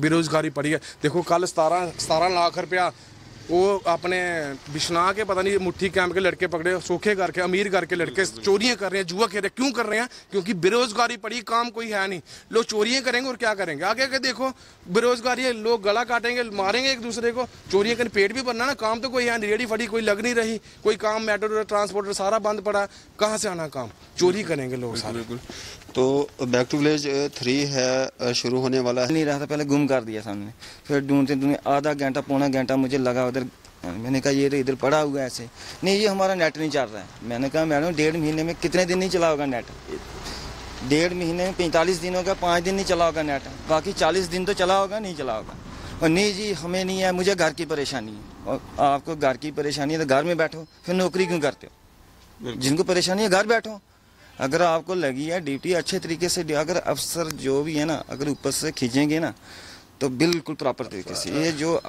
बेरोजगारी पड़ी है। देखो कल 17 लाख रुपया वो अपने बिश्ना के पता नहीं मुट्ठी कैंप के लड़के पकड़े, सोखे करके अमीर करके लड़के चोरियां कर रहे हैं, जुआ खेल रहे हैं। क्यों कर रहे हैं? क्योंकि बेरोजगारी पड़ी, काम कोई है नहीं, लोग चोरियां करेंगे और क्या करेंगे आगे आगे। देखो बेरोजगारी है, लोग गला काटेंगे, मारेंगे एक दूसरे को, चोरियां करें, पेट भी भरना ना, काम तो कोई है नहीं, रेडी फड़ी कोई लग नहीं रही, कोई काम मेट्रो ट्रांसपोर्टर सारा बंद पड़ा, कहाँ से आना काम, चोरी करेंगे लोग सारे। बिल्कुल। तो बैक टू विलेज 3 है, शुरू होने वाला है। नहीं रहा था, पहले गुम कर दिया सामने, फिर ढूंढते आधा घंटा पौना घंटा मुझे लगा उधर। मैंने कहा ये इधर पड़ा हुआ है ऐसे, नहीं ये हमारा नेट नहीं चल रहा है। मैंने कहा मैडम 1.5 महीने में कितने दिन नहीं चला होगा नेट? 1.5 महीने में 45 दिन होगा, 5 दिन नहीं चला होगा नेट, बाकी 40 दिन तो चला होगा, नहीं चला होगा। और नहीं जी हमें नहीं है, मुझे घर की परेशानी है। और आपको घर की परेशानी है तो घर में बैठो, फिर नौकरी क्यों करते हो? जिनको परेशानी है घर बैठो। अगर आपको लगी है ड्यूटी अच्छे तरीके से, अगर अफसर जो भी है ना, अगर ऊपर से खींचेंगे ना तो बिल्कुल प्रॉपर तरीके से, ये जो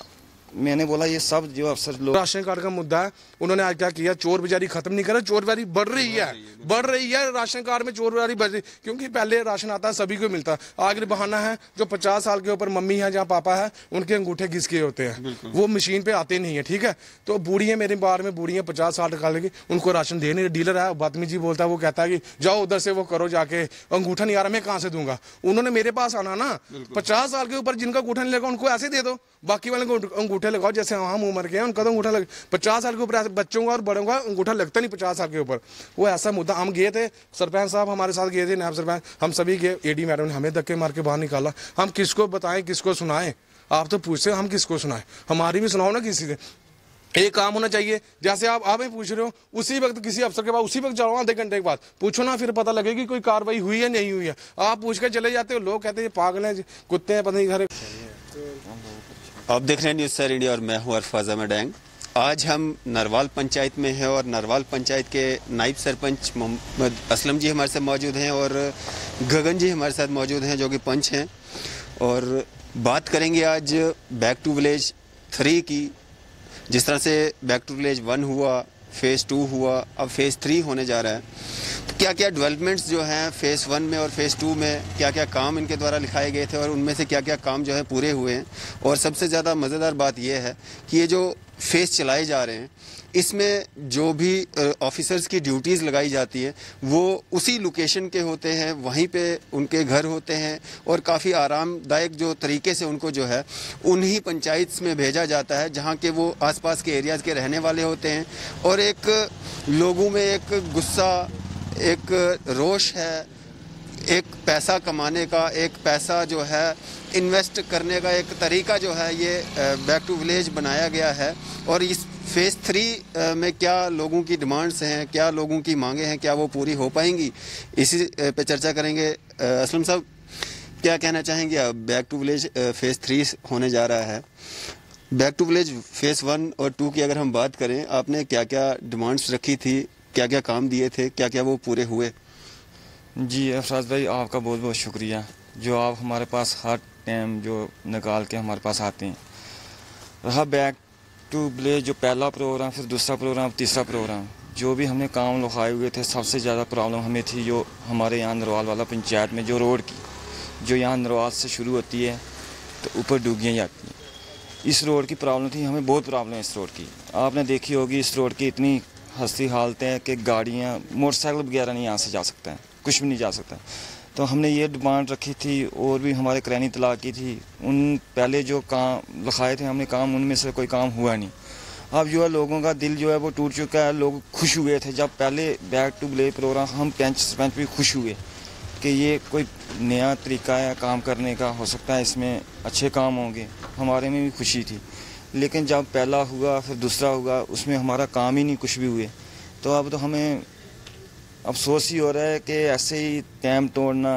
मैंने बोला ये सब जो अफसर लोग। राशन कार्ड का मुद्दा है, उन्होंने आज क्या किया, चोर बेचारी खत्म नहीं कर, चोर बेचारी बढ़ रही है राशन कार्ड में चोर बेचारी बढ़ रही, क्योंकि पहले राशन आता है सभी को मिलता है। आगे बहाना है जो 50 साल के ऊपर मम्मी है, जहाँ पापा है, उनके अंगूठे घिसके होते हैं, वो मशीन पे आते नहीं है, ठीक है। तो बूढ़ी है, मेरे बार में बूढ़ी है 50 साल निकाल की, उनको राशन देने डीलर है, बदतमीजी बोलता है, वो कहता है कि जाओ उधर से वो करो जाके, अंगूठा नहीं आ रहा मैं कहाँ से दूंगा। उन्होंने मेरे पास आना ना, 50 साल के ऊपर जिनका अंगूठा नहीं लगा उनको ऐसे दे दो, बाकी वाले को अंगूठे लगाओ, जैसे हम उम्र के हैं उनका तो अंगूठा लग, 50 साल के ऊपर बच्चों का और बड़ों का अंगूठा लगता नहीं 50 साल के ऊपर। वो ऐसा मुद्दा, हम गए थे, सरपंच साहब हमारे साथ गए थे, नायब सरपंच, हम सभी गए, एडी मैडम ने हमें धक्के मार के बाहर निकाला। हम किसको बताएं, किसको सुनाएं? आप तो पूछते हम किसको सुनाएं, हमारी भी सुनाओ ना किसी से। एक काम होना चाहिए, जैसे आप हमें पूछ रहे हो, उसी वक्त किसी अफसर के पास उसी वक्त जाओ, आधे घंटे के बाद पूछो ना, फिर पता लगे कि कोई कार्रवाई हुई है नहीं हुई है। आप पूछ के चले जाते हो, लोग कहते हैं पागल हैं, कुत्ते हैं, पता नहीं घर। आप देख रहे हैं न्यूज़ सर इंडिया और मैं हूं अरफाज अहमद डैंग। आज हम नरवाल पंचायत में हैं और नरवाल पंचायत के नायब सरपंच मोहम्मद असलम जी हमारे साथ मौजूद हैं और गगन जी हमारे साथ मौजूद हैं जो कि पंच हैं, और बात करेंगे आज बैक टू विलेज 3 की। जिस तरह से बैक टू विलेज 1 हुआ, फेज़ 2 हुआ, अब फेज़ 3 होने जा रहा है। तो क्या क्या डेवलपमेंट्स जो हैं फेज़ 1 में और फेज़ 2 में, क्या क्या काम इनके द्वारा लिखाए गए थे और उनमें से क्या क्या काम जो है पूरे हुए हैं। और सबसे ज़्यादा मज़ेदार बात यह है कि ये जो फेज़ चलाए जा रहे हैं इसमें जो भी ऑफिसर्स की ड्यूटीज़ लगाई जाती है वो उसी लोकेशन के होते हैं, वहीं पे उनके घर होते हैं और काफ़ी आरामदायक जो तरीके से उनको जो है उन्हीं पंचायत में भेजा जाता है जहाँ के वो आसपास के एरियाज़ के रहने वाले होते हैं। और एक लोगों में एक गुस्सा, एक रोष है, एक पैसा कमाने का, एक पैसा जो है इन्वेस्ट करने का एक तरीका जो है ये बैक टू विलेज बनाया गया है। और इस फेज़ 3 में क्या लोगों की डिमांड्स हैं, क्या लोगों की मांगे हैं, क्या वो पूरी हो पाएंगी, इसी पे चर्चा करेंगे। असलम साहब क्या कहना चाहेंगे? अब बैक टू विलेज फेज़ 3 होने जा रहा है, बैक टू विलेज फेज़ 1 और 2 की अगर हम बात करें, आपने क्या क्या डिमांड्स रखी थी, क्या क्या काम दिए थे, क्या क्या वो पूरे हुए? जी अफसास भाई आपका बहुत बहुत शुक्रिया जो आप हमारे पास हर टाइम जो निकाल के हमारे पास आते हैं। रहा बैक टू विलेज जो पहला प्रोग्राम, फिर दूसरा प्रोग्राम, तीसरा प्रोग्राम, जो भी हमने काम लिखाए हुए थे, सबसे ज़्यादा प्रॉब्लम हमें थी जो हमारे यहाँ नरवाल वाला पंचायत में जो रोड की, जो यहाँ नरवाल से शुरू होती है तो ऊपर डूगियाँ जाती हैं, इस रोड की प्रॉब्लम थी। हमें बहुत प्रॉब्लम है इस रोड की। आपने देखी होगी इस रोड की इतनी हंसी हालतें हैं कि गाड़ियाँ, मोटरसाइकिल वगैरह नहीं यहाँ से जा सकता है, कुछ भी नहीं जा सकता। तो हमने ये डिमांड रखी थी और भी हमारे करैनी तलाक की थी। उन पहले जो काम लिखाए थे हमने काम, उनमें से कोई काम हुआ नहीं। अब जो है लोगों का दिल जो है वो टूट चुका है। लोग खुश हुए थे जब पहले बैक टू विलेज प्रोग्राम, हम पंच सरपंच भी खुश हुए कि ये कोई नया तरीका है काम करने का, हो सकता है इसमें अच्छे काम होंगे, हमारे में भी खुशी थी। लेकिन जब पहला हुआ फिर दूसरा हुआ, उसमें हमारा काम ही नहीं कुछ भी हुए। तो अब तो हमें अफसोस ही हो रहा है कि ऐसे ही टाइम तोड़ना।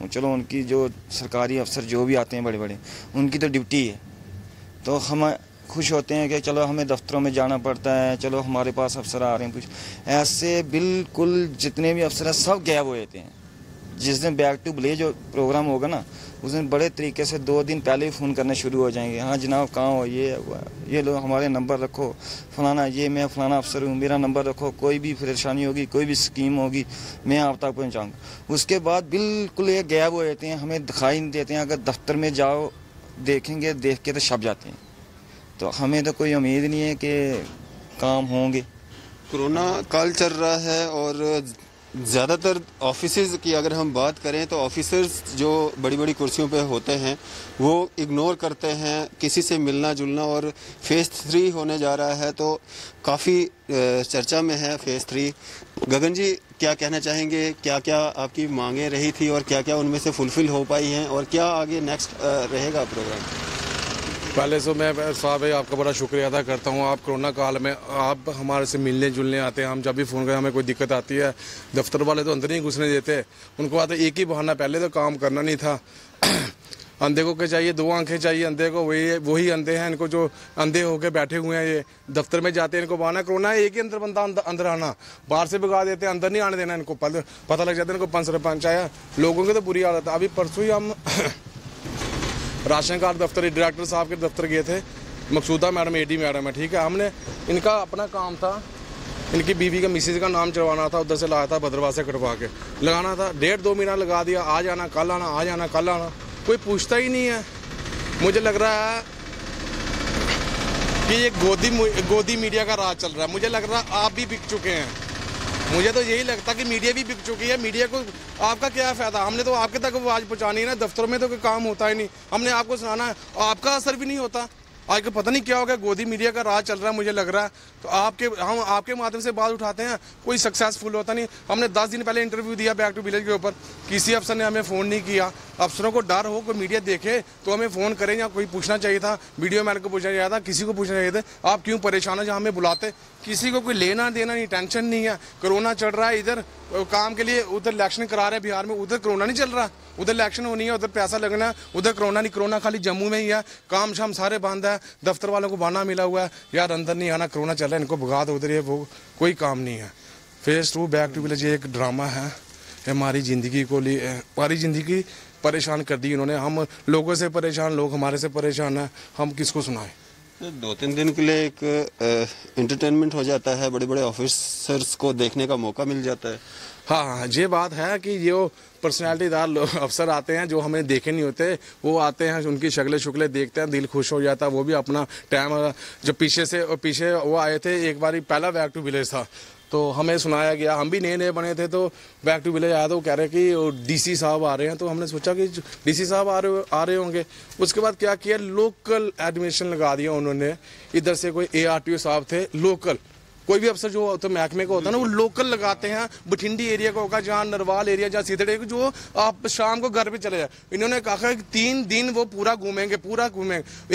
चलो उनकी जो सरकारी अफसर जो भी आते हैं बड़े बड़े, उनकी तो ड्यूटी है, तो हम खुश होते हैं कि चलो हमें दफ्तरों में जाना पड़ता है, चलो हमारे पास अफसर आ रहे हैं कुछ। ऐसे बिल्कुल जितने भी अफसर हैं सब गायब हो जाते हैं। जिस दिन बैक टू विलेज जो प्रोग्राम होगा ना, उस दिन बड़े तरीके से 2 दिन पहले ही फ़ोन करने शुरू हो जाएंगे। हाँ जनाब कहाँ हो, ये लो हमारे नंबर रखो, फलाना ये मैं फलाना अफसर हूँ, मेरा नंबर रखो, कोई भी परेशानी होगी, कोई भी स्कीम होगी, मैं आप तक पहुँचाऊँगा। उसके बाद बिल्कुल ये गायब हो जाते हैं, हमें दिखाई नहीं देते हैं। अगर दफ्तर में जाओ देखेंगे, देख के तो छप जाते हैं। तो हमें तो कोई उम्मीद नहीं है कि काम होंगे। कोरोना काल चल रहा है और ज़्यादातर ऑफिसेज की अगर हम बात करें तो ऑफिसर्स जो बड़ी बड़ी कुर्सियों पे होते हैं वो इग्नोर करते हैं किसी से मिलना जुलना, और फेज़ 3 होने जा रहा है तो काफ़ी चर्चा में है फेज़ 3। गगन जी, क्या कहना चाहेंगे, क्या क्या आपकी मांगें रही थी और क्या क्या उनमें से फुलफ़िल हो पाई हैं, और क्या आगे नेक्स्ट रहेगा प्रोग्राम? पहले तो मैं साहब भाई आपका बड़ा शुक्रिया अदा करता हूँ। आप कोरोना काल में आप हमारे से मिलने जुलने आते हैं। हम जब भी फ़ोन करें हमें कोई दिक्कत आती है, दफ्तर वाले तो अंदर नहीं घुसने देते। उनको आता एक ही बहाना, पहले तो काम करना नहीं था। अंधे को क्या चाहिए, 2 आंखें चाहिए अंधे को, वही अंधे हैं। इनको जो अंधे होके बैठे हुए हैं, ये दफ्तर में जाते हैं, इनको बहाना कोरोना है, एक ही अंदर बंदा अंदर आना, बाहर से भगा देते हैं, अंदर नहीं आने देना। इनको पता लग जाता है, इनको पंच सरपंच आया। लोगों की तो बुरी हालत है। अभी परसों ही हम राशन कार्ड दफ्तर डायरेक्टर साहब के दफ्तर गए थे, मकसूदा मैडम AD मैडम है, ठीक है। हमने इनका अपना काम था, इनकी बीवी का मिसेज का नाम चढ़वाना था, उधर से लाया था भद्रवाह से कटवा के लगाना था। 1.5-2 महीना लगा दिया, आज आना कल आना, आज आना कल आना, कोई पूछता ही नहीं है। मुझे लग रहा है कि ये गोदी मीडिया का राज चल रहा है। मुझे लग रहा है आप भी बिक चुके हैं। मुझे तो यही लगता कि मीडिया भी बिक चुकी है। मीडिया को आपका क्या फ़ायदा, हमने तो आपके तक आवाज़ पहुंचानी है ना। दफ्तरों में तो कोई काम होता ही नहीं, हमने आपको सुनाना है, आपका असर भी नहीं होता। आज को पता नहीं क्या हो गया, गोदी मीडिया का राज चल रहा है मुझे लग रहा है। तो हम आपके माध्यम से बात उठाते हैं, कोई सक्सेसफुल होता नहीं। हमने 10 दिन पहले इंटरव्यू दिया बैक टू विलेज के ऊपर, किसी अफसर ने हमें फ़ोन नहीं किया। अफसरों को डर हो, कोई मीडिया देखे तो हमें फ़ोन करें, या कोई पूछना चाहिए था, वीडियो मैन को पूछना चाहिए था, किसी को पूछना चाहिए था आप क्यों परेशान है, जहाँ हमें बुलाते। किसी को कोई लेना देना नहीं, टेंशन नहीं है। कोरोना चल रहा है, इधर काम के लिए उधर इलेक्शन करा रहे हैं बिहार में, उधर कोरोना नहीं चल रहा। उधर इलेक्शन होनी है, उधर पैसा लगना है, उधर कोरोना नहीं। कोरोना खाली जम्मू में ही है, काम शाम सारे बंद है। दफ्तर वालों को बहाना मिला हुआ है, यार अंदर नहीं आना, कोरोना चल रहा है, इनको भगा दो उधर, ये वो कोई काम नहीं है। फेज़ 2 बैक टू विलेज एक ड्रामा है, हमारी ज़िंदगी परेशान कर दी इन्होंने। हम लोगों से परेशान, लोग हमारे से परेशान हैं, हम किसको सुनाएं। 2-3 दिन के लिए एक एंटरटेनमेंट हो जाता है, बड़े बड़े ऑफिसर्स को देखने का मौका मिल जाता है। हाँ, ये बात है कि जो पर्सनैलिटीदार अफसर आते हैं जो हमें देखे नहीं होते, वो आते हैं, उनकी शक्लें शुक्लें देखते हैं, दिल खुश हो जाता है। वो भी अपना टाइम, जब पीछे वो आए थे एक बार, पहला बैक टू विलेज था तो हमें सुनाया गया, हम भी नए बने थे तो बैक टू विलेज आया, तो वो कह रहे कि DC साहब आ रहे हैं। तो हमने सोचा कि DC साहब आ रहे होंगे। उसके बाद क्या किया, लोकल एडमिशन लगा दिया उन्होंने। इधर से कोई ARTO साहब थे, लोकल कोई भी अफसर जो होता है महकमे का होता है ना, वो लोकल लगाते हैं। बठिंडी एरिया का होगा, जहाँ नरवाल एरिया, जहाँ सीधे, जो आप शाम को घर पे चले जाए। इन्होंने कहा कि 3 दिन वो पूरा घूमेंगे।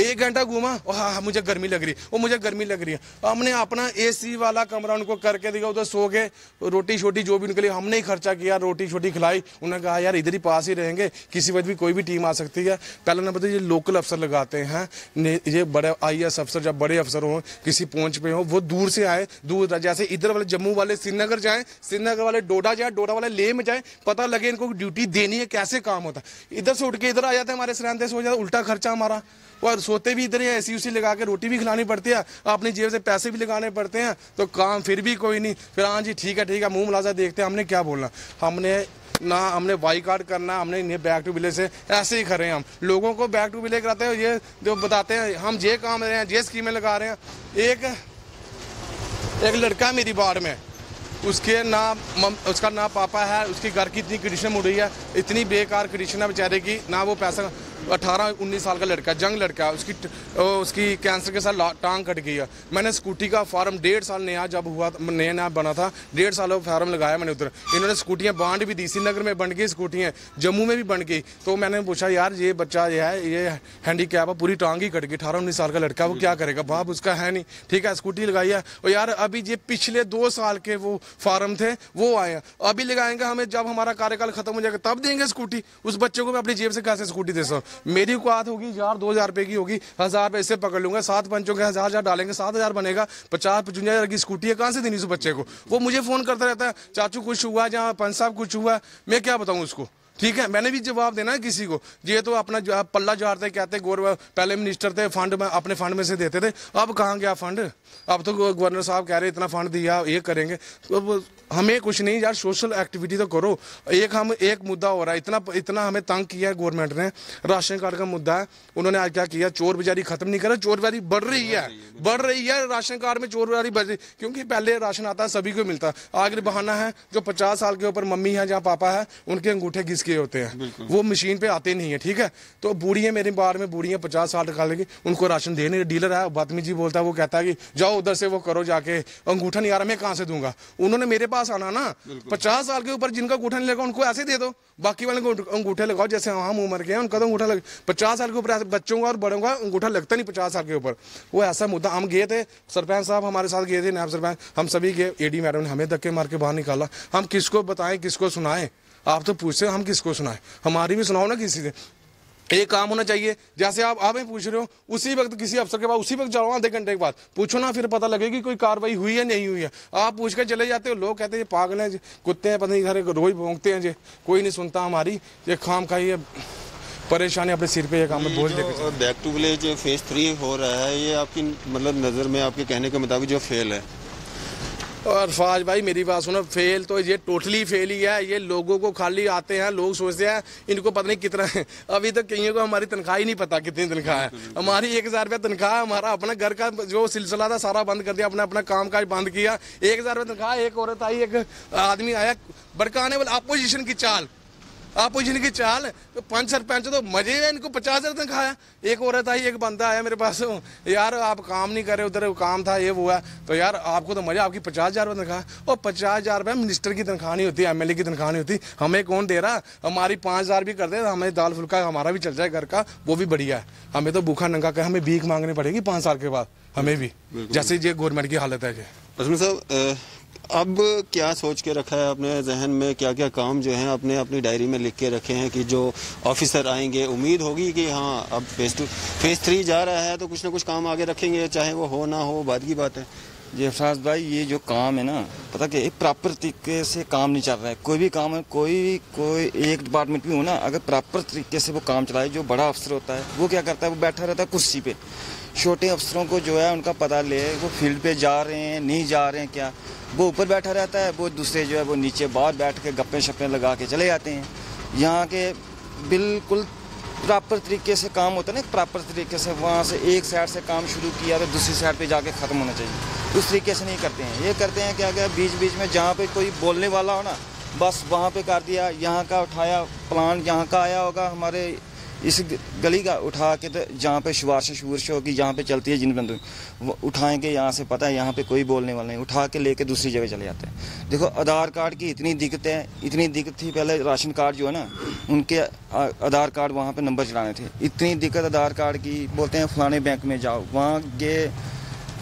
1 घंटा घूमा, हाँ मुझे गर्मी लग रही है, मुझे गर्मी लग रही है। हमने अपना AC वाला कमरा उनको करके दिया, उधर सो गए, रोटी छोटी जो भी उनके लिए हमने ही खर्चा किया, रोटी छोटी खिलाई। उन्होंने कहा यार इधर ही पास ही रहेंगे, किसी वक्त भी कोई भी टीम आ सकती है। पहले नंबर तो ये लोकल अफसर लगाते हैं, ये बड़े IAS अफसर, जब बड़े अफसर हों, किसी पहुंच पे हो, वो दूर से आए, जैसे इधर वाले जम्मू वाले श्रीनगर जाएं, श्रीनगर वाले डोडा जाएं, डोडा वाले लेह में जाएं, पता लगे इनको ड्यूटी देनी है, कैसे काम होता है। इधर से उठ के इधर आ जाते हैं, हमारे सिरांते से हो जाता है, उल्टा खर्चा हमारा। और सोते भी इधर है, AC लगा के रोटी भी खिलानी पड़ती है, अपनी जेब से पैसे भी लगाने पड़ते हैं, तो काम फिर भी कोई नहीं। फिर हाँ जी ठीक है, मुंह मुलाजा देखते हैं, हमने क्या बोलना। हमने बाईकाट करना, हमने बैक टू विलेज से ऐसे ही कर रहे हैं। हम लोगों को बैक टू विलेज कराते हैं, ये जो बताते हैं हम ये काम रहे हैं, ये स्कीमें लगा रहे हैं। एक लड़का मेरी बाड़ में, उसका ना पापा है, उसकी घर की इतनी कंडीशन मुड़ रही है, इतनी बेकार कंडीशन है बेचारे की, ना वो पैसा। 18-19 साल का लड़का, जंग लड़का है, उसकी कैंसर के साथ टांग कट गई है। मैंने स्कूटी का फार्म 1.5 साल नया जब हुआ, नया बना था, 1.5 साल फार्म लगाया मैंने उधर। इन्होंने स्कूटियाँ बांट भी दी, श्रीनगर में बन गई स्कूटियाँ, जम्मू में भी बन गई। तो मैंने पूछा यार ये बच्चा ये हैंडीकैप है, पूरी टांग ही कट गई, 18-19 साल का लड़का, वो क्या करेगा, बाप उसका है नहीं, ठीक है। स्कूटी लगाई है, और यार अभी ये पिछले 2 साल के वो फार्म थे, वो आए हैं, अभी लगाएंगे। हमें जब हमारा कार्यकाल खत्म हो जाएगा तब देंगे स्कूटी। उस बच्चे को मैं अपनी जेब से कैसे स्कूटी दे सकता हूँ। मेरी औकात होगी यार 2,000 रुपए की होगी, 1,000 रुपए इससे पकड़ लूंगा, 7 पंचों के 1,000 डालेंगे, 7,000 बनेगा। 50-55 हज़ार की स्कूटी है, कहाँ से देनी उस बच्चे को। वो मुझे फोन करता रहता है, चाचू कुछ हुआ, जहाँ पंच साहब कुछ हुआ, मैं क्या बताऊँ उसको। ठीक है, मैंने भी जवाब देना है किसी को। ये तो अपना पल्ला झाड़ते कहते पहले मिनिस्टर थे, फंड में अपने फंड में से देते थे, अब कहाँ गया फंड? अब तो गवर्नर साहब कह रहे इतना फंड दिया, ये करेंगे। तो हमें कुछ नहीं यार, सोशल एक्टिविटी तो करो। एक मुद्दा हो रहा है, इतना हमें तंग किया है गवर्नमेंट ने। राशन कार्ड का मुद्दा है, उन्होंने आज क्या किया, चोर बेचारी खत्म नहीं कर रहा, चोर बेचारी बढ़ रही है। राशन कार्ड में चोर बेचारी बढ़ रही, क्योंकि पहले राशन आता है सभी को मिलता। आगे बहाना है जो 50 साल के ऊपर मम्मी है, जहाँ पापा है, उनके अंगूठे घिस के होते हैं, वो मशीन पे आते नहीं है। ठीक है, तो बूढ़ी मेरी बार में बूढ़ी 50 साल निकालेगी, उनको राशन देने डीलर है, बदतमीजी बोलता है, वो कहता है कि जाओ उधर से वो करो जाके, अंगूठा नहीं आ रहा, मैं कहाँ से दूंगा? उन्होंने मेरे पास आना ना। 50 साल के ऊपर जिनका अंगूठा नहीं लगा उनको ऐसे दे दो, बाकी वाले को अंगूठे लगाओ। जैसे हम उम्र के हैं उनका तो अंगूठा लगे, 50 साल के ऊपर बच्चों का और बड़ों का अंगूठा लगता नहीं 50 साल के ऊपर। वो ऐसा मुद्दा, हम गए थे, सरपंच साहब हमारे साथ गए थे, नायब सरपंच, हम सभी गए, एडी मैडम ने हमें धक्के मार के बाहर निकाला। हम किसको बताएं, किसको सुनाएं? आप तो पूछते हम किसको सुनाएं? हमारी भी सुनाओ ना किसी से। एक काम होना चाहिए, जैसे आप हमें पूछ रहे हो, उसी वक्त किसी अफसर के पास उसी वक्त जाओ, आधे घंटे के बाद पूछो ना, फिर पता लगेगी कोई कार्रवाई हुई है नहीं हुई है। आप पूछ के चले जाते हो, लोग कहते हैं पागल हैं, कुत्ते हैं, पता नहीं घर रोज भोंकते हैं, कोई नहीं सुनता हमारी। ये खाम खाई परेशानी अपने सिर पे, ये काम में बोझ देकर। बैक टू विलेज फेज 3 हो रहा है, ये आपकी मतलब नज़र में, आपके कहने के मुताबिक जो फेल है? और फाज भाई मेरी बात सुनो, फेल तो ये टोटली फेल ही है। ये लोगों को खाली आते हैं, लोग सोचते हैं इनको पता नहीं कितना है। अभी तक कईयों को हमारी तनख्वाह ही नहीं पता कितनी तनख्वाह है। हमारी 1000 रुपया तनख्वाह है, हमारा अपना घर का जो सिलसिला था सारा बंद कर दिया, अपना काम काज बंद किया। 1000 रुपया तनख्वाह। एक औरत आई, एक आदमी आया भड़काने वाला, अपोजिशन की चाल, पंच सरपंच तो मजे है, इनको 50,000 तनख्वाह है। एक औरत आई, एक बंदा आया मेरे पास, यार आप काम नहीं कर रहे, उधर काम था, ये वो है, तो यार आपको तो मजा, आपकी 50,000 रुपये तनख्वाह। और 50,000 रुपये मिनिस्टर की तनख्वाह नहीं होती, MLA की तनख्वाह नहीं होती। हमें कौन दे रहा? हमारी 5,000 भी कर दे, हमें दाल फुल्का हमारा भी चल जाए घर का, वो भी बढ़िया है। हमें तो भूखा नंगा कर हमें भीख मांगनी पड़ेगी 5 साल के बाद, हमें भी, जैसे ये गवर्नमेंट की हालत है। साहब अब क्या सोच के रखा है अपने जहन में, क्या क्या काम जो हैं आपने अपनी डायरी में लिख के रखे हैं कि जो ऑफिसर आएंगे, उम्मीद होगी कि हाँ अब फेज 3 जा रहा है तो कुछ ना कुछ काम आगे रखेंगे, चाहे वो हो ना हो, बाद की बात है। जी अफसास भाई, ये जो काम है ना, पता कि एक प्रॉपर तरीके से काम नहीं चल रहा है। कोई भी काम है, कोई एक डिपार्टमेंट भी हो ना, अगर प्रॉपर तरीके से वो काम चलाए, जो बड़ा अफसर होता है वो क्या करता है, वो बैठा रहता है कुर्सी पे। छोटे अफसरों को जो है उनका पता ले, वो फील्ड पे जा रहे हैं नहीं जा रहे हैं, क्या वो ऊपर बैठा रहता है, वो दूसरे जो है वो नीचे बाहर बैठ के गप्पे शप्पे लगा के चले जाते हैं। यहाँ के बिल्कुल प्रॉपर तरीके से काम होता है ना, प्रॉपर तरीके से वहाँ से एक साइड से काम शुरू किया तो दूसरी साइड पे जाके ख़त्म होना चाहिए। उस तरीके से नहीं करते हैं। ये करते हैं क्या, बीच बीच में जहाँ पे कोई बोलने वाला हो ना, बस वहाँ पे कर दिया, यहाँ का उठाया प्लान, यहाँ का आया होगा हमारे इस गली का, उठा के तो जहाँ पे शुबारश होगी, जहाँ पे चलती है जिन बंदों वो उठाएंगे, यहाँ से पता है यहाँ पे कोई बोलने वाला नहीं, उठा के लेके दूसरी जगह चले जाते हैं। देखो आधार कार्ड की इतनी दिक्कत है, इतनी दिक्कत थी पहले, राशन कार्ड जो है ना, उनके आधार कार्ड वहाँ पे नंबर चलाने थे, इतनी दिक्कत आधार कार्ड की। बोलते हैं फलाने बैंक में जाओ, वहाँ गए,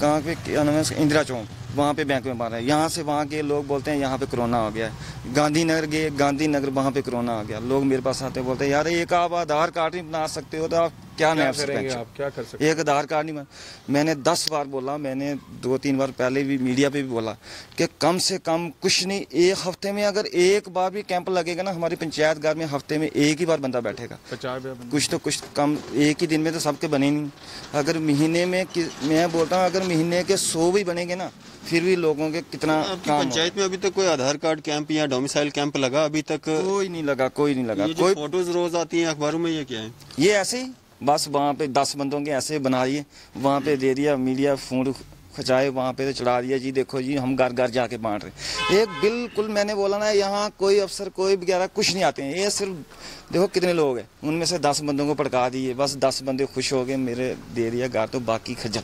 कहाँ पे क्या नाम है, इंदिरा चौक, वहाँ पे बैंक में मारा है। यहाँ से वहाँ के लोग बोलते हैं यहाँ पे कोरोना हो गया है। गांधीनगर गए, गांधीनगर वहाँ पे कोरोना आ गया। लोग मेरे पास आते बोलते हैं यार एक आप आधार कार्ड नहीं बना सकते हो तो आप क्या करेंगे, आप क्या कर सकते? एक आधार कार्ड नहीं। मैंने 10 बार बोला, मैंने 2-3 बार पहले भी मीडिया पे भी बोला कि कम से कम कुछ नहीं, एक हफ्ते में अगर एक बार भी कैंप लगेगा ना हमारी पंचायत घर में, हफ्ते में एक ही बार बंदा बैठेगा, कुछ तो कुछ कम, एक ही दिन में तो सबके बने नहीं। अगर महीने में, मैं बोलता हूँ अगर महीने के 100 भी बनेंगे ना, फिर भी लोगों के कितना काम। पंचायत में अभी तक कोई आधार कार्ड कैंप या डोमिसाइल कैंप लगा? अभी तक कोई नहीं लगा, कोई नहीं लगा। कोई फोटोज रोज आती हैं अखबारों में, ये क्या है? ये ऐसे ही बस वहाँ पे 10 बंदों के ऐसे बना दिए, वहाँ पे दे दिया, मीडिया फोन खचाए, वहाँ पे तो चढ़ा दिया जी, देखो जी हम घर घर जाके बांट रहे। एक बिल्कुल मैंने बोला ना, यहाँ कोई अफसर कोई वगैरह कुछ नहीं आते हैं। ये सिर्फ देखो कितने लोग हैं, उनमें से 10 बंदों को पड़का दिए, बस 10 बंदे खुश हो गए, मेरे दे दिया घर, तो बाकी खजल।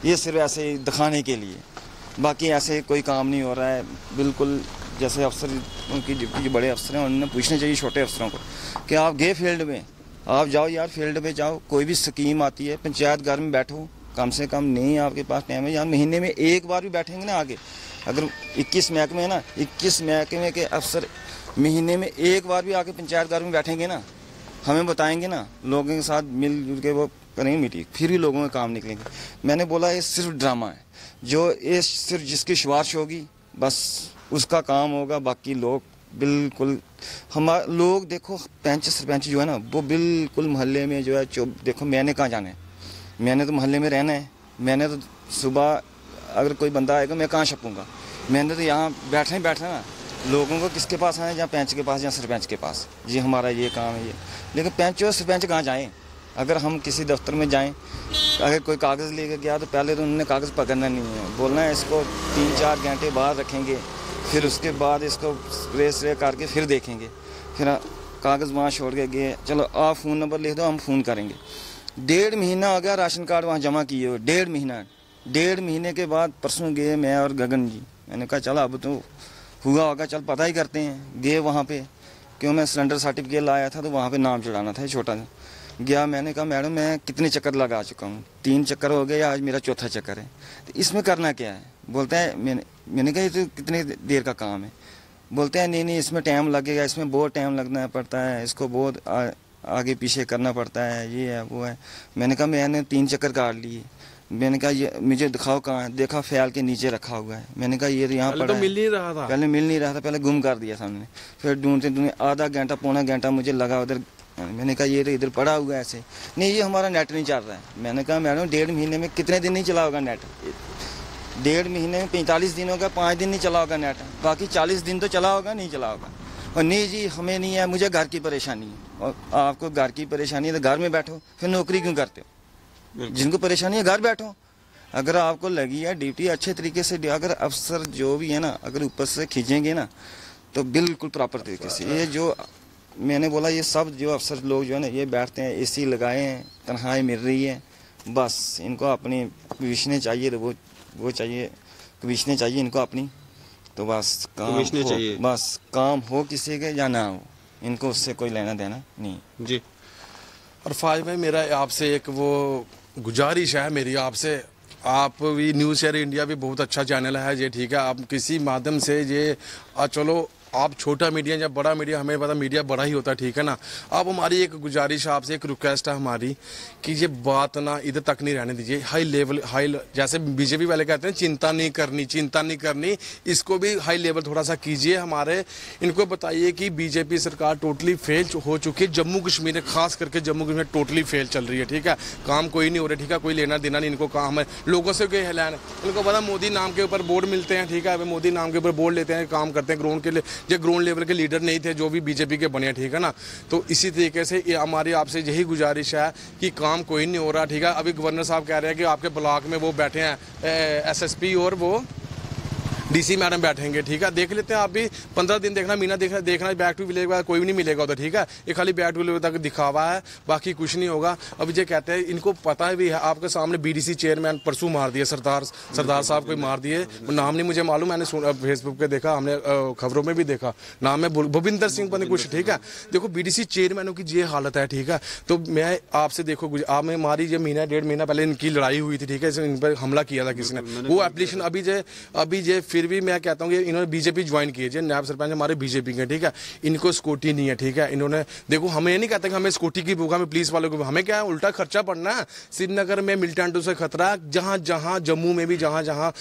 ये सिर्फ ऐसे दिखाने के लिए, बाकी ऐसे कोई काम नहीं हो रहा है। बिल्कुल जैसे अफसर, उनकी जो बड़े अफसर हैं उन्होंने पूछना चाहिए छोटे अफसरों को कि आप गए फील्ड में, आप जाओ यार फील्ड में जाओ, कोई भी स्कीम आती है पंचायत घर में बैठो, कम से कम नहीं आपके पास टाइम है यार, महीने में एक बार भी बैठेंगे ना आगे। अगर 21 महकमे है ना, 21 महकमे के अफसर महीने में एक बार भी आके पंचायत घर में बैठेंगे ना, हमें बताएंगे ना, लोगों के साथ मिलजुल के वो करेंगे मीटिंग, फिर भी लोगों के काम निकलेंगे। मैंने बोला ये सिर्फ ड्रामा है, जो ये सिर्फ जिसकी सिफारिश होगी बस उसका काम होगा, बाकी लोग बिल्कुल हमारे लोग देखो पंच सरपंच जो है ना वो बिल्कुल मोहल्ले में जो है देखो मैंने कहाँ जाना है, मैंने तो मोहल्ले में रहना है, मैंने तो सुबह अगर कोई बंदा आएगा मैं कहाँ छपूँगा, मैंने तो यहाँ बैठना ही बैठना ना, लोगों को किसके पास आए, या पंच के पास या सरपंच के पास, जी हमारा ये काम है ये। लेकिन पंच और सरपंच कहाँ जाएँ, अगर हम किसी दफ्तर में जाएं, अगर कोई कागज़ लेकर गया तो पहले तो उन्होंने कागज़ पकड़ना नहीं है, बोलना है इसको 3-4 घंटे बाहर रखेंगे, फिर उसके बाद इसको स्प्रे करके फिर देखेंगे, फिर कागज़ वहाँ छोड़ के गए, चलो आप फ़ोन नंबर लिख दो हम फ़ोन करेंगे। 1.5 महीना हो गया राशन कार्ड वहाँ जमा किए हो, 1.5 महीने के बाद परसों गए मैं और गगन जी, मैंने कहा चलो अब तो हुआ होगा, चल पता ही करते हैं। गए वहाँ पे, क्यों मैं सिलेंडर सर्टिफिकेट लाया था तो वहाँ पे नाम चढ़ाना था, छोटा सा गया। मैंने कहा मैडम मैं कितने चक्कर लगा चुका हूँ, 3 चक्कर हो गए, आज मेरा 4था चक्कर है, तो इसमें करना क्या है। बोलता है मैंने कहा ये तो कितनी देर का काम है, बोलते हैं नहीं इसमें टाइम लगेगा, इसमें बहुत टाइम लगना पड़ता है, इसको बहुत आगे पीछे करना पड़ता है, ये है वो है। मैंने कहा मैंने 3 चक्कर काट लिए, मैंने कहा ये मुझे दिखाओ कहाँ है, देखा फैल के नीचे रखा हुआ है। मैंने कहा ये यहाँ पर मिल नहीं रहा था, पहले मिल नहीं रहा था, पहले गुम कर दिया सामने, फिर ढूंढते आधा घंटा पौना घंटा मुझे लगा उधर। मैंने कहा ये इधर पड़ा हुआ है ऐसे, नहीं ये हमारा नेट नहीं चल रहा है। मैंने कहा मैडम 1.5 महीने में कितने दिन नहीं चला होगा नेट, 1.5 महीने में 45 दिन होगा, 5 दिन नहीं चला होगा नेट, बाकी 40 दिन तो चला होगा, नहीं चला होगा। और नहीं जी हमें नहीं है, मुझे घर की परेशानी है। और आपको घर की परेशानी है तो घर में बैठो, फिर नौकरी क्यों करते हो, जिनको परेशानी है घर बैठो। अगर आपको लगी है ड्यूटी अच्छे तरीके से, अगर अफसर जो भी है ना अगर ऊपर से खींचेंगे ना तो बिल्कुल प्रॉपर तरीके से, ये जो मैंने बोला ये सब जो अफसर लोग जो है ना ये बैठते हैं, एसी लगाए हैं, तनख्वाही मिल रही है, बस इनको अपनी कमीशनें चाहिए, तो वो चाहिए कमीशनें चाहिए इनको अपनी, तो बस काम हो, चाहिए बस काम हो किसी के या ना हो, इनको उससे कोई लेना देना नहीं जी। और फाज भाई मेरा आपसे एक वो गुजारिश है मेरी आपसे, आप भी न्यूज़ शेयर इंडिया भी बहुत अच्छा चैनल है ये, ठीक है, आप किसी माध्यम से ये चलो आप छोटा मीडिया या बड़ा मीडिया, हमें पता मीडिया बड़ा ही होता है, ठीक है ना। अब हमारी एक गुजारिश है आपसे, एक रिक्वेस्ट है हमारी कि ये बात ना इधर तक नहीं रहने दीजिए, हाई लेवल जैसे बीजेपी वाले कहते हैं चिंता नहीं करनी, इसको भी हाई लेवल थोड़ा सा कीजिए। हमारे इनको बताइए कि बीजेपी सरकार टोटली फेल हो चुकी है, जम्मू कश्मीर खास करके जम्मू कश्मीर टोटली फेल चल रही है, ठीक है, काम कोई नहीं हो रहा, ठीक है, कोई लेना देना नहीं इनको, काम है लोगों से कोई हेलान, इनको पता मोदी नाम के ऊपर बोर्ड मिलते हैं, ठीक है, मोदी नाम के ऊपर बोर्ड लेते हैं, काम करते हैं ग्राउंड के लिए, जो ग्राउंड लेवल के लीडर नहीं थे जो भी बीजेपी के बने, ठीक है ना। तो इसी तरीके से हमारी आपसे यही गुजारिश है कि काम कोई नहीं हो रहा, ठीक है। अभी गवर्नर साहब कह रहे हैं कि आपके ब्लॉक में वो बैठे हैं एसएसपी और वो डीसी मैडम बैठेंगे, ठीक है, देख लेते हैं आप भी 15 दिन देखना, महीना देखना बैक टू विलेज का कोई भी नहीं मिलेगा उधर, ठीक है, ये खाली बैक टू विलेज तक दिखावा है, बाकी कुछ नहीं होगा। अब ये कहते हैं इनको पता भी है, आपके सामने बीडीसी चेयरमैन परसों मार दिए, सरदार साहब को मार दिए, नाम नहीं मुझे मालूम, मैंने फेसबुक पे देखा, हमने खबरों में भी देखा, नाम है भूपिंदर सिंह पता कुछ, ठीक है। देखो बीडीसी चेयरमैनों की ये हालत है, ठीक है। तो मैं आपसे देखो आप में हमारी ये महीना 1.5 महीना पहले इनकी लड़ाई हुई थी, ठीक है, इन पर हमला किया था किसी ने, वो एप्लीकेशन अभी जे फिर भी मैं कहता हूँ कि इन्होंने बीजेपी ज्वाइन की है, नायब सरपंच हमारे बीजेपी के, ठीक है, इनको स्कूटी नहीं है, ठीक है, इन्होंने देखो हमें नहीं कहते कि हमें स्कूटी की भूख, हमें पुलिस वालों को, हमें क्या है उल्टा खर्चा पड़ना है। श्रीनगर में मिलिटेंटों से खतरा, जहाँ जहाँ जम्मू में भी जहाँ जहाँ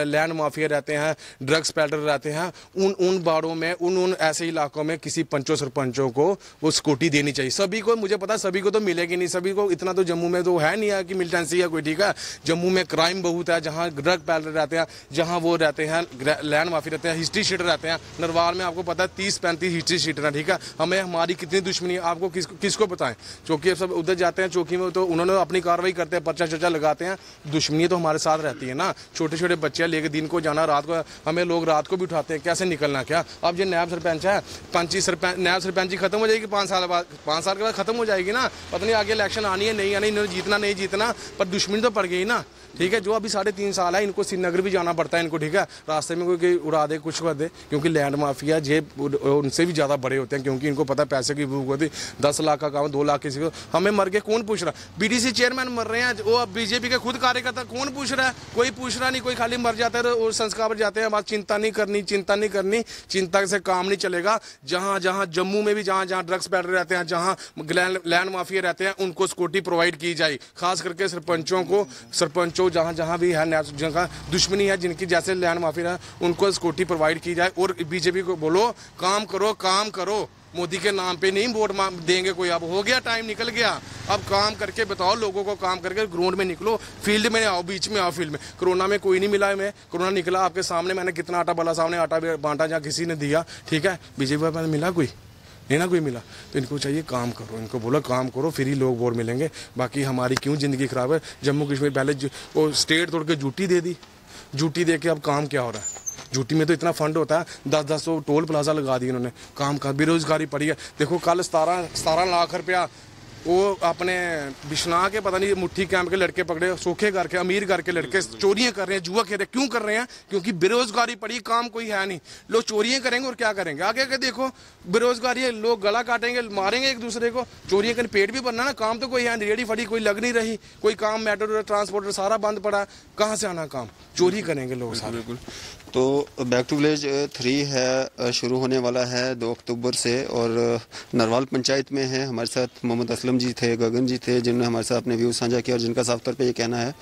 लैंड माफिया रहते हैं, ड्रग्स पैडलर रहते हैं, उन बाड़ों में उन ऐसे इलाकों में किसी पंचों सरपंचों को वो स्कूटी देनी चाहिए। सभी को मुझे पता सभी को तो मिलेगी नहीं, सभी को इतना तो जम्मू में तो है नहीं है कि मिलिटेंसी है कोई, ठीक है। जम्मू में क्राइम बहुत है, जहाँ ड्रग पैडलर रहते हैं, जहाँ वो रहते हैं लैंड माफी रहते हैं, हिस्ट्री शीटर रहते हैं। नरवाल में आपको पता है 30-35 हिस्ट्री शीटर हैं, ठीक है। हमें हमारी कितनी दुश्मनी है आपको किसको बताएं। चौकी सब उधर जाते हैं चौकी में तो उन्होंने अपनी कार्रवाई करते हैं, पर्चा चर्चा लगाते हैं, दुश्मनी तो हमारे साथ रहती है ना। छोटे छोटे बच्चे लेके दिन को जाना, रात को हमें लोग रात को भी उठाते हैं, कैसे निकलना क्या। अब ये नायब सरपंच है, नायब सरपंच खत्म हो जाएगी 5 साल बाद, 5 साल के बाद खत्म हो जाएगी ना, पता नहीं आगे इलेक्शन आनी है नहीं आनी, इन्होंने जीतना नहीं जीतना, पर दुश्मनी तो पड़ गई ना, ठीक है। जो अभी 3.5 साल है इनको श्रीनगर भी जाना पड़ता है इनको, ठीक है, रास्ते में कोई उड़ा दे कुछ कर दे, क्योंकि लैंड माफिया जेब उनसे भी ज़्यादा बड़े होते हैं, क्योंकि इनको पता है पैसे की भूख होती। 10 लाख का काम 2 लाख किसी को, हमें मर के कौन पूछ रहा। बीडीसी चेयरमैन मर रहे हैं, वो अब बीजेपी के खुद कार्यकर्ता कौन पूछ रहा है, कोई पूछ रहा नहीं, कोई खाली मर जाता है और संस्कार पर जाते हैं। बात चिंता नहीं करनी, चिंता से काम नहीं चलेगा। जहाँ जहाँ जम्मू में भी जहाँ जहाँ ड्रग्स पैडलर रहते हैं, जहाँ लैंड माफिया रहते हैं, उनको सिक्योरिटी प्रोवाइड की जाए, खास करके सरपंचों जहाँ जहाँ भी है जिनका दुश्मनी है, जिनकी जैसे लैंड लैंड माफिया हैं उनको सिक्योरिटी प्रोवाइड की जाए। और बीजेपी को बोलो काम करो, काम करो, मोदी के नाम पे नहीं वोट देंगे कोई। अब हो गया, टाइम निकल गया, अब काम करके बताओ लोगों को, काम करके ग्राउंड में निकलो, फील्ड में आओ, बीच में आओ फील्ड में। कोरोना में कोई नहीं मिला है, कोरोना निकला आपके सामने, मैंने कितना आटा बला सामने आटा बांटा जहाँ किसी ने दिया, ठीक है। बीजेपी में मिला कोई नहीं ना, कोई मिला। तो इनको चाहिए काम करो, इनको बोलो काम करो, फिर ही लोग वोट मिलेंगे। बाकी हमारी क्यों ज़िंदगी ख़राब है। जम्मू कश्मीर पहले वो स्टेट तोड़ के ड्यूटी दे दी, ड्यूटी दे के अब काम क्या हो रहा है। ड्यूटी में तो इतना फंड होता है, 10-10 टोल प्लाजा लगा दिए उन्होंने, काम का बेरोजगारी पड़ी है। देखो कल 17 लाख रुपया वो अपने बिश्नाह के पता नहीं मुट्ठी कैंप के लड़के पकड़े, सूखे घर के अमीर घर के लड़के चोरियां कर रहे हैं, जुआ खेल रहे हैं। क्यों कर रहे हैं? क्योंकि बेरोजगारी पड़ी, काम कोई है नहीं। लोग चोरियां करेंगे और क्या करेंगे आगे आगे देखो, बेरोजगारी है, लोग गला काटेंगे, मारेंगे एक दूसरे को। चोरियां करके पेट भी भरना ना, काम तो कोई है नहीं, रेडी फड़ी कोई लग नहीं रही, कोई काम मेट्रो ट्रांसपोर्टर सारा बंद पड़ा, कहाँ से आना काम, चोरी करेंगे लोग सारे। बिल्कुल। तो बैक टू विलेज 3 है, शुरू होने वाला है 2 अक्टूबर से और नरवाल पंचायत में है। हमारे साथ मोहम्मद असलम जी थे, गगन जी थे, जिन्होंने हमारे साथ अपने व्यूज साझा किया और जिनका साफ तौर पे ये कहना है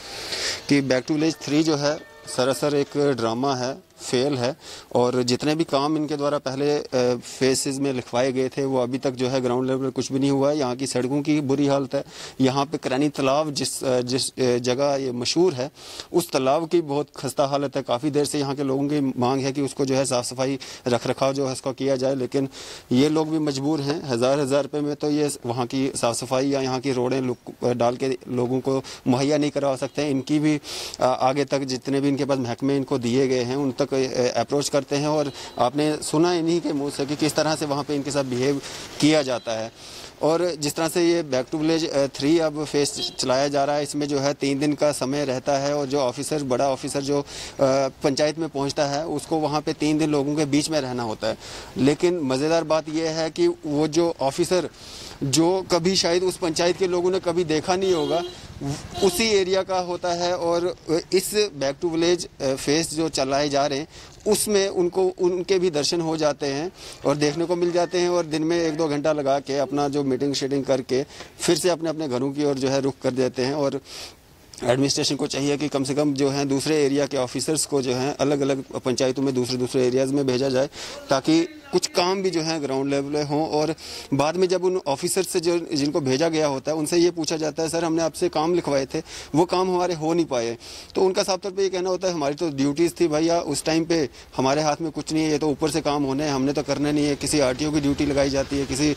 कि बैक टू विलेज 3 जो है सरासर एक ड्रामा है, फेल है। और जितने भी काम इनके द्वारा पहले फेसेस में लिखवाए गए थे वो अभी तक जो है ग्राउंड लेवल पर कुछ भी नहीं हुआ है। यहाँ की सड़कों की बुरी हालत है, यहाँ पे करैनी तालाब जिस जगह ये मशहूर है उस तालाब की बहुत खस्ता हालत है। काफ़ी देर से यहाँ के लोगों की मांग है कि उसको जो है साफ़ सफाई रख रखाव जो है उसका किया जाए, लेकिन ये लोग भी मजबूर हैं। हज़ार रुपये में तो ये वहाँ की साफ़ सफाई या यहाँ की रोडें डाल के लोगों को मुहैया नहीं करवा सकते। इनकी भी आगे तक जितने भी इनके पास महकमे इनको दिए गए हैं उन तक अप्रोच करते हैं और आपने सुना इन्हीं के मुंह से कि किस तरह से वहाँ पे इनके साथ बिहेव किया जाता है। और जिस तरह से ये बैक टू विलेज 3 अब फेस चलाया जा रहा है, इसमें जो है 3 दिन का समय रहता है और जो ऑफिसर, बड़ा ऑफिसर जो पंचायत में पहुंचता है उसको वहाँ पे 3 दिन लोगों के बीच में रहना होता है। लेकिन मज़ेदार बात यह है कि वो जो ऑफिसर जो कभी शायद उस पंचायत के लोगों ने कभी देखा नहीं होगा उसी एरिया का होता है। और इस बैक टू विलेज फेस जो चलाए जा रहे हैं उसमें उनके भी दर्शन हो जाते हैं और देखने को मिल जाते हैं और दिन में 1-2 घंटा लगा के अपना जो मीटिंग शीटिंग करके फिर से अपने अपने घरों की ओर जो है रुख कर देते हैं। और एडमिनिस्ट्रेशन को चाहिए कि कम से कम जो है दूसरे एरिया के ऑफिसर्स को जो है अलग अलग पंचायतों में दूसरे एरियाज़ में भेजा जाए ताकि कुछ काम भी जो है ग्राउंड लेवल पे हों। और बाद में जब उन ऑफिसर्स से जो जिनको भेजा गया होता है उनसे ये पूछा जाता है, सर हमने आपसे काम लिखवाए थे, वो काम हमारे हो नहीं पाए, तो उनका साफ तौर पे ये कहना होता है हमारी तो ड्यूटीज़ थी भैया, उस टाइम पे हमारे हाथ में कुछ नहीं है, ये तो ऊपर से काम होने हैं, हमने तो करना नहीं है। किसी आरटीओ की ड्यूटी लगाई जाती है, किसी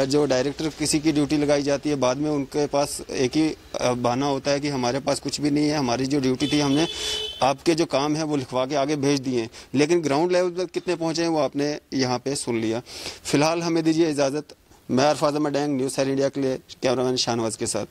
जो डायरेक्टर किसी की ड्यूटी लगाई जाती है, बाद में उनके पास एक ही बहाना होता है कि हमारे पास कुछ भी नहीं है, हमारी जो ड्यूटी थी हमने आपके जो काम है वो लिखवा के आगे भेज दिए। लेकिन ग्राउंड लेवल पर कितने पहुंचे हैं वो आपने यहाँ पे सुन लिया। फिलहाल हमें दीजिए इजाज़त। मैं अरफाज अहमद डैंग, न्यूज़ सैर इंडिया के लिए कैमरामैन शाहनवाज के साथ।